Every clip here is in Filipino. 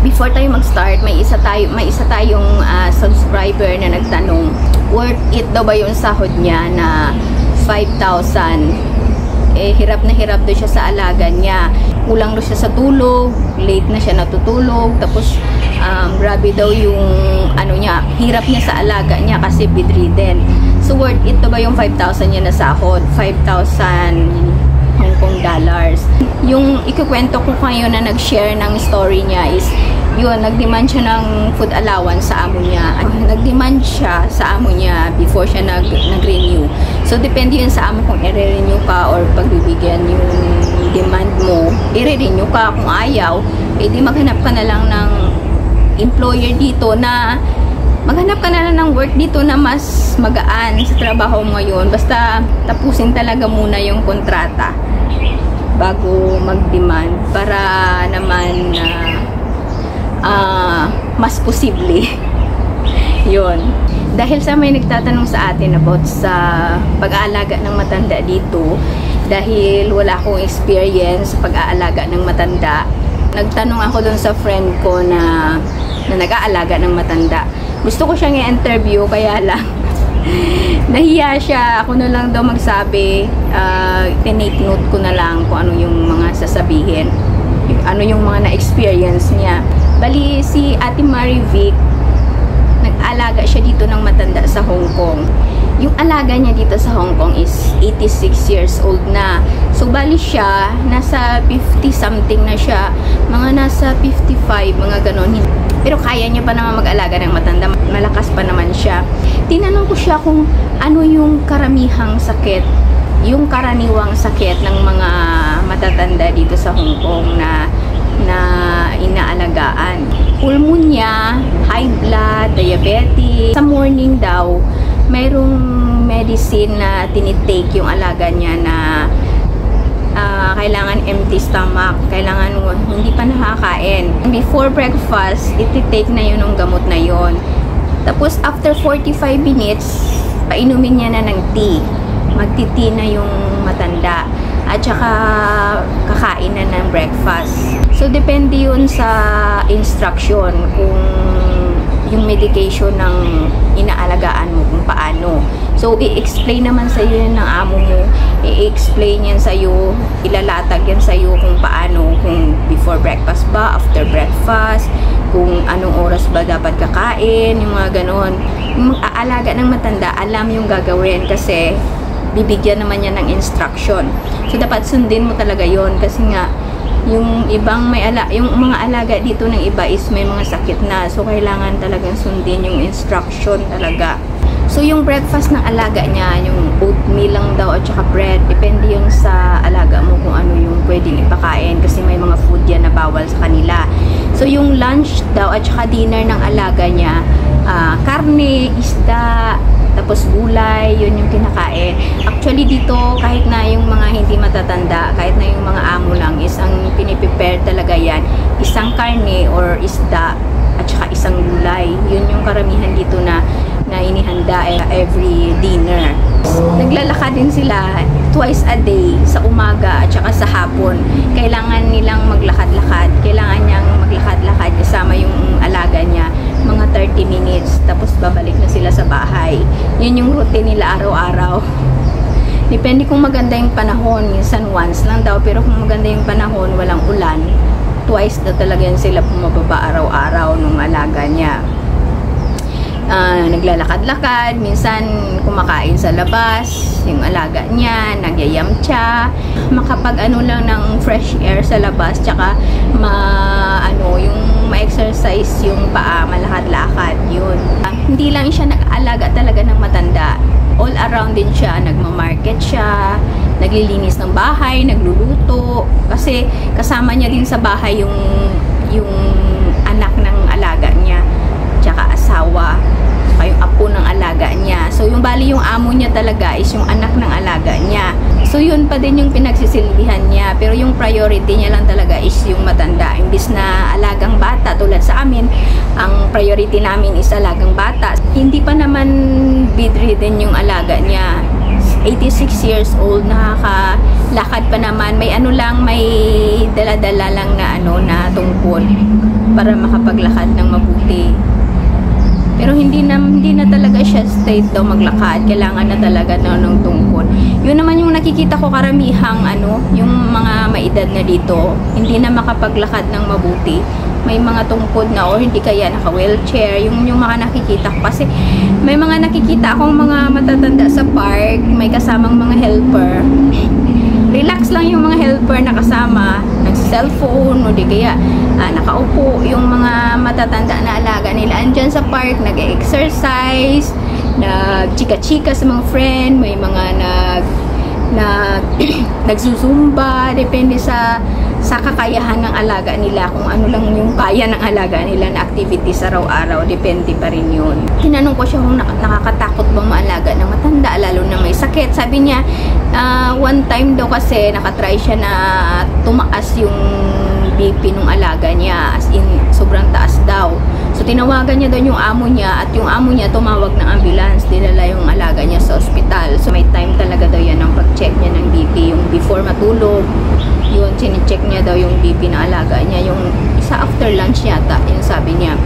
before tayo mag-start, may isa tayong subscriber na nagtanong, worth it daw ba yung sahod niya na 5,000? Hirap na hirap daw siya sa alaga niya. Kulang daw siya sa tulog, late na siya natutulog, tapos grabe daw yung niya, hirap niya sa alaga niya kasi bedridden. So worth it daw ba yung 5,000 niya na sahod? 5,000 Hong Kong dollars. Yung ikukwento ko kayo na nag-share ng story niya is yun, nag-demand siya ng food allowance sa amo niya. Nag-demand siya sa amo niya before siya nag-renew. So, depende yun sa amo kung i-renew ka or pagbibigyan yung demand mo. I-renew ka. Kung ayaw, di maghanap ka na lang ng employer dito na maghanap ka na lang ng work dito na mas magaan sa trabaho mo ngayon. Basta tapusin talaga muna yung kontrata bago mag-demand para naman mas posible. Yun. Dahil sa may nagtatanong sa atin about sa pag-aalaga ng matanda dito, dahil wala akong experience sa pag-aalaga ng matanda, nagtanong ako dun sa friend ko na nag-aalaga ng matanda. Gusto ko siyang i-interview, kaya lang nahiya siya. Ako na lang daw magsabi, tinake note ko na lang kung ano yung mga sasabihin, ano yung mga na-experience niya. Bali, si Ate Marie Vic, nag-alaga siya dito ng matanda sa Hong Kong. Yung alaga niya dito sa Hong Kong is 86 years old na. So, bali siya, nasa 50 something na siya. Mga nasa 55, mga ganon. Pero kaya niya pa naman mag-alaga ng matanda. Malakas pa naman siya. Tinanong ko siya kung ano yung karamihang sakit, yung karaniwang sakit ng mga matatanda dito sa Hong Kong na inaalagaan. Pulmonya, high blood, diabetes. Sa morning daw, mayroong medicine na tinitake yung alaga niya na kailangan empty stomach, kailangan hindi pa nakakain. Before breakfast, ititake na yun ng gamot na yun. Tapos after 45 minutes, painumin niya na ng tea. Magti-tea na yung matanda. At saka kakain na ng breakfast. So depende yun sa instruction kung yung medication ng inaalagaan mo kung paano. So, i-explain naman sa iyo ng amo mo. I-explain yan sa iyo, ilalatag yan sa iyo kung paano, kung before breakfast ba, after breakfast, kung anong oras ba dapat kakain, yung mga ganon. Yung mag-aalaga ng matanda, alam yung gagawin kasi bibigyan naman yan ng instruction. So, dapat sundin mo talaga yon kasi nga, yung ibang yung mga alaga dito ng iba is may mga sakit na. So, kailangan talagang sundin yung instruction talaga. So, yung breakfast ng alaga niya, yung oatmeal lang daw at saka bread, depende yun sa alaga mo kung ano yung pwedeng ipakain kasi may mga food yan na bawal sa kanila. So, yung lunch daw at saka dinner ng alaga niya, karne, isda, tapos gulay, yun yung kinakain. Actually dito, kahit na yung mga hindi matatanda, kahit na yung mga amo lang, isang piniprepare talaga yan, isang karne or isda at saka isang gulay. Yun yung karamihan dito na inihanda every dinner. Naglalakad din sila twice a day, sa umaga at saka sa hapon. Kailangan nilang maglakad-lakad. Kailangan niyang maglakad-lakad kasama yung alaga niya. Mga 30 minutes. Tapos babalik na sila sa bahay. Yun yung routine nila araw-araw. Depende kung maganda yung panahon. Minsan once lang daw. Pero kung maganda yung panahon, walang ulan, twice na talaga yan sila pumababa araw-araw nung alaga niya. Naglalakad-lakad, minsan kumakain sa labas, yung alaga niya, nagyayamcha, makapag lang ng fresh air sa labas, tsaka yung ma-exercise yung paa, malakad-lakad, yun. Hindi lang siya nag-aalaga talaga ng matanda, all around din siya, nagmamarket siya, naglilinis ng bahay, nagluluto, kasi kasama niya din sa bahay yung anak ng alaga niya, tsaka asawa, tsaka yung apo ng alaga niya. So, yung bali yung amo niya talaga is yung anak ng alaga niya. So, yun pa din yung pinagsisilbihan niya. Pero yung priority niya lang talaga is yung matanda. Imbis na alagang bata, tulad sa amin, ang priority namin is alagang bata. Hindi pa naman bedridden yung alaga niya. 86 years old, nakakalakad pa naman. May ano lang, may dala-dala lang na ano na tungkol para makapaglakad ng mabuti. Pero hindi na talaga siya straight daw maglakad. Kailangan na talaga ng tungkol. Yun naman yung nakikita ko karamihang ano, yung mga maedad na dito, hindi na makapaglakad ng mabuti. May mga tungkod na or hindi kaya naka-wheelchair. Yung mga nakikita ko. Kasi may mga nakikita akong mga matatanda sa park, may kasamang mga helper. Relax lang yung mga helper na kasama, nag-cellphone o di kaya nakaupo. Yung mga matatanda na alaga nila andyan sa park, nag-exercise, nag-chika-chika sa mga friend, may mga nagzuzumba, depende sa kakayahan ng alaga nila, kung ano lang yung kaya ng alaga nila na activities araw-araw, depende pa rin yun. Tinanong ko siya kung nakakatakot bang maalaga ng matanda, lalo na may sakit. Sabi niya, one time daw kasi nakatry siya na tumaas yung BP nung alaga niya, as in sobrang taas daw. So tinawagan niya daw yung amo niya, at yung amo niya tumawag ng ambulance, dinala yung alaga niya sa ospital. So may time talaga daw yan ang pag-check niya ng BP, yung before matulog, yun, sinicheck niya daw yung BP na alaga niya, yung isa after lunch yata, yung sabi niya.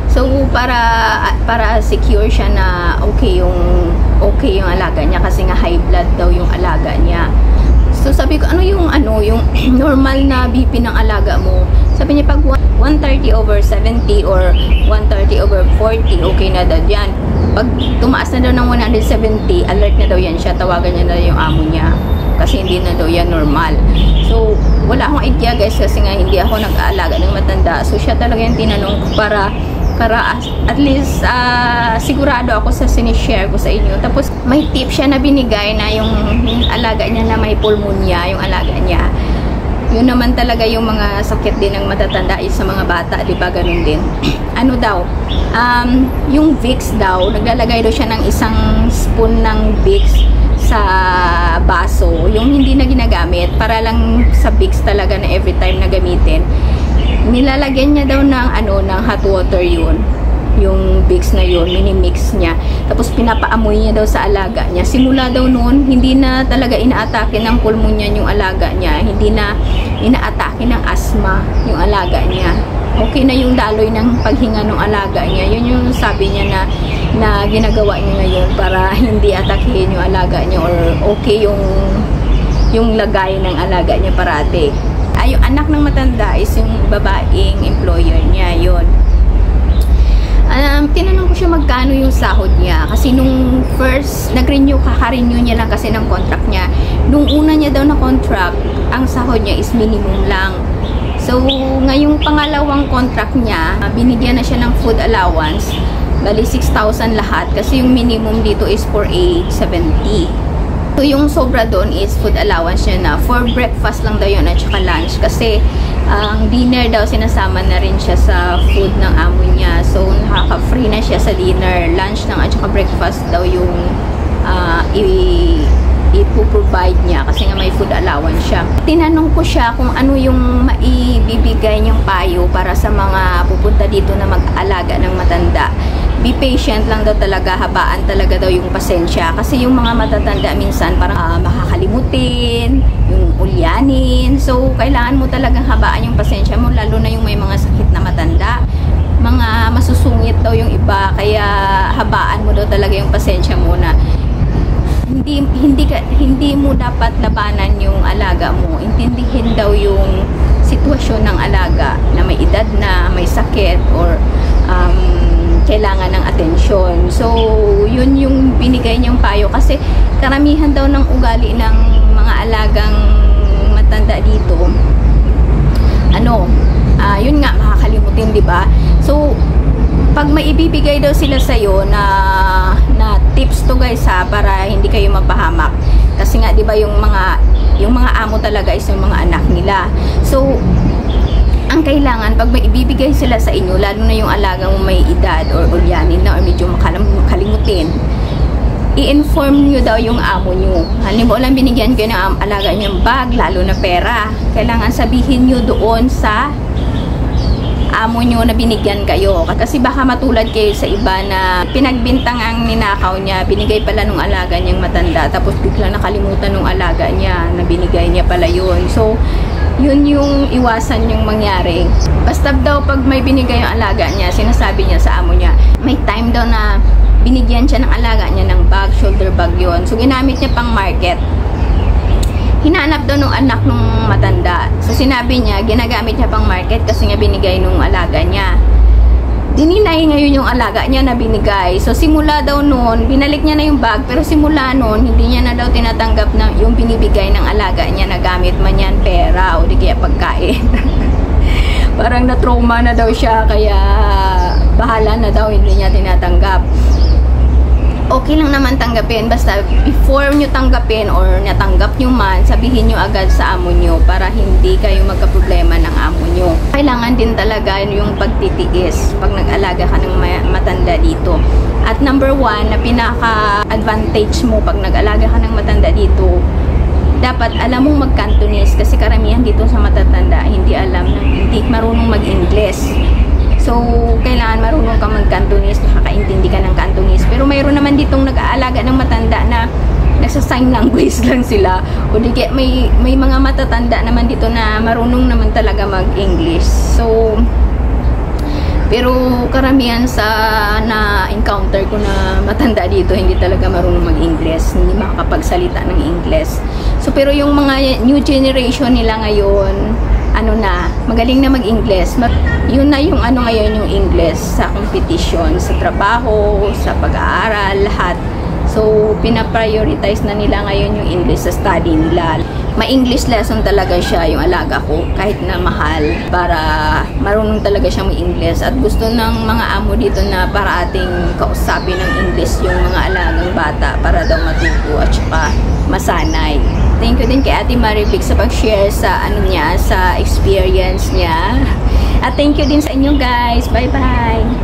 So para secure siya na okay yung alaga niya, kasi nga high blood daw yung alaga niya. So sabi ko, ano yung normal na BP ng alaga mo? Sabi niya, pag 130/70 or 130/40, okay na daw yan. Pag tumaas na daw ng 170, alert na daw yan siya, tawagan niya na yung amo niya. Kasi hindi na daw yan normal. So, wala akong idea guys, kasi nga hindi ako nag-aalaga ng matanda. So, siya talaga yung tinanong ko para at least sigurado ako sa sinishare ko sa inyo. Tapos, may tip siya na binigay na yung alaga niya na may pulmonya, yung alaga niya. Yun naman talaga yung mga sakit din ng matatanda is sa mga bata, di ba? Ganun din. Ano daw? Yung Vicks daw, naglalagay daw siya ng isang spoon ng Vicks sa baso, yung hindi na ginagamit, para lang sa Vicks talaga na every time na gamitin. Nilalagyan niya daw ng hot water yun, yung Vicks na yun, mini-mix niya. Tapos pinapaamoy niya daw sa alaga niya. Simula daw noon, hindi na talaga inaatake ng pulmonya yung alaga niya, hindi na inaatake ng asthma yung alaga niya. Okay na yung daloy ng paghinga ng alaga niya. Yun yung sabi niya na ginagawa niya ngayon para hindi atakihin yung alaga niya, or okay yung lagay ng alaga niya parati. Yung anak ng matanda is yung babaeng employer niya, yun. Tinanong ko siya magkano yung sahod niya, kasi nung first kaka-renew niya lang kasi ng contract niya. Nung una niya daw na contract, ang sahod niya is minimum lang. So, ngayong pangalawang contract niya, binigyan na siya ng food allowance. Bali, 6,000 lahat. Kasi yung minimum dito is 4,870. So, yung sobra doon is food allowance niya na. For breakfast lang daw yun at saka lunch. Kasi, ang dinner daw, sinasama na rin siya sa food ng amo niya. So, nakaka-free na siya sa dinner. Lunch lang at saka breakfast daw yung ipoprovide niya, kasi nga may food allowance siya. Tinanong ko siya kung ano yung maibibigay niyang payo para sa mga pupunta dito na mag-alaga ng matanda. Be patient lang daw talaga, habaan talaga daw yung pasensya. Kasi yung mga matatanda minsan parang makakalimutin, yung ulyanin. So, kailangan mo talagang habaan yung pasensya mo, lalo na yung may mga sakit na matanda. Mga masusungit daw yung iba, kaya habaan mo daw talaga yung pasensya mo na hindi mo dapat labanan yung alaga mo. Intindihin daw yung sitwasyon ng alaga na may edad na, may sakit, or kailangan ng atensyon. So, yun yung binigay niyang payo, kasi karamihan daw ng ugali ng mga alagang matanda dito, yun nga, makakalimutin, di ba? So, pag may ibibigay daw sila sa'yo na tips to guys ha, para hindi kayo mapahamak. Kasi nga, di ba, yung mga amo talaga is yung mga anak nila. So, ang kailangan, pag may ibibigay sila sa inyo, lalo na yung alaga mo may edad or ulyanin na or medyo makalimutin, i-inform nyo daw yung amo nyo. Halimbawa lang, binigyan kayo ng alaga nyo bag, lalo na pera. Kailangan sabihin nyo doon sa amo nyo na binigyan kayo. Kasi baka matulad kayo sa iba na pinagbintang ang ninakaw niya, binigay pala nung alaga niyang matanda, tapos bigla nakalimutan nung alaga niya na binigay niya pala yun. So, yun yung iwasan yung mangyari. Basta daw pag may binigay yung alaga niya, sinasabi niya sa amo niya, may time daw na binigyan siya ng alaga niya ng bag, shoulder bag yun. So, ginamit niya pang market. Hinanap daw nung anak nung matanda. So, sinabi niya, ginagamit niya pang market kasi nga binigay nung alaga niya. Dininay ngayon yung alaga niya na binigay. So, simula daw noon, binalik niya na yung bag, pero simula noon, hindi niya na daw tinatanggap na yung binibigay ng alaga niya na gamit man yan pera o di kaya pagkain. Parang na-trauma na daw siya, kaya bahala na daw, hindi niya tinatanggap. Okay lang naman tanggapin, basta before nyo tanggapin or natanggap nyo man, sabihin nyo agad sa amo nyo para hindi kayo magkaproblema ng amo nyo. Kailangan din talaga yung pagtitiis pag nag-alaga ka ng matanda dito. At number 1 na pinaka-advantage mo pag nag-alaga ka ng matanda dito, dapat alam mong mag-Cantonese kasi karamihan dito sa matatanda hindi alam na hindi marunong mag-Ingles. So, kailangan marunong ka mag-Cantonese, nakakaintindi ka ng Cantonese. Pero mayroon naman ditong nag-aalaga ng matanda na nagsa-sign language lang sila. O di kaya may mga matatanda naman dito na marunong naman talaga mag-English. So, pero karamihan sa na-encounter ko na matanda dito, hindi talaga marunong mag-English. Hindi makakapagsalita ng English. So, pero yung mga new generation nila ngayon, magaling na mag-Ingles. Yun na yung ngayon yung Ingles sa competition, sa trabaho, sa pag-aaral, lahat. So, pinaprioritize na nila ngayon yung English sa study nila. Ma-English lesson talaga siya yung alaga ko, kahit na mahal, para marunong talaga siya mag-English. At gusto ng mga amo dito na para ating kausapin ng English yung mga alagang bata para daw matuto at saka masanay. Thank you din kay Ate Maribig sa pag-share sa sa experience niya. At thank you din sa inyo guys. Bye-bye!